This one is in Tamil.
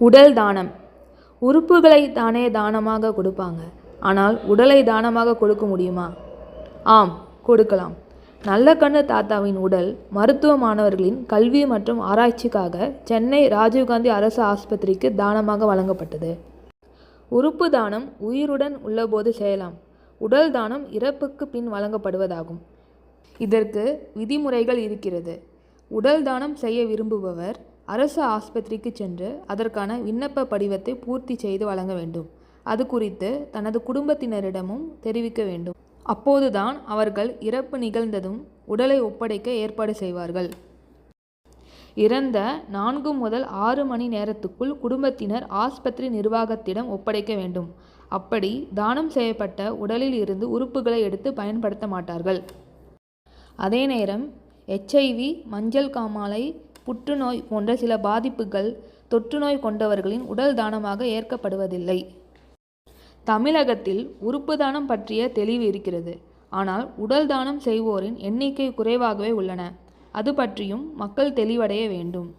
உடல் தானம். உறுப்புகளை தானே தானமாக கொடுப்பாங்க. ஆனால் உடலை தானமாக கொடுக்க முடியுமா? ஆம், கொடுக்கலாம். நல்லகண்ணு தாத்தாவின் உடல் மருத்துவ மாணவர்களின் கல்வி மற்றும் ஆராய்ச்சிக்காக சென்னை ராஜீவ்காந்தி அரசு ஆஸ்பத்திரிக்கு தானமாக வழங்கப்பட்டது. உறுப்பு தானம் உயிருடன் உள்ளபோது செய்யலாம். உடல் தானம் இறப்புக்கு பின் வழங்கப்படுவதாகும். இதற்கு விதிமுறைகள் இருக்கிறது. உடல் தானம் செய்ய விரும்புபவர் அரசு ஆஸ்பத்திரிக்கு சென்று அதற்கான விண்ணப்ப படிவத்தை பூர்த்தி செய்து வழங்க வேண்டும். அது குறித்து தனது குடும்பத்தினரிடமும் தெரிவிக்க வேண்டும். அப்போதுதான் அவர்கள் இறப்பு நிகழ்ந்ததும் உடலை ஒப்படைக்க ஏற்பாடு செய்வார்கள். இறந்த 4 முதல் 6 மணி நேரத்துக்குள் குடும்பத்தினர் ஆஸ்பத்திரி நிர்வாகத்திடம் ஒப்படைக்க வேண்டும். அப்படி தானம் செய்யப்பட்ட உடலில் இருந்து உறுப்புகளை எடுத்து பயன்படுத்த மாட்டார்கள். அதே நேரம் HIV, மஞ்சள் காமாலை, புற்றுநோய் போன்ற சில பாதிப்புகள் தொற்றுநோய் கொண்டவர்களின் உடல் தானமாக ஏற்கப்படுவதில்லை. தமிழகத்தில் உறுப்பு தானம் பற்றிய தெளிவு இருக்கிறது. ஆனால் உடல் தானம் செய்வோரின் எண்ணிக்கை குறைவாகவே உள்ளன. அது பற்றியும் மக்கள் தெளிவடைய வேண்டும்.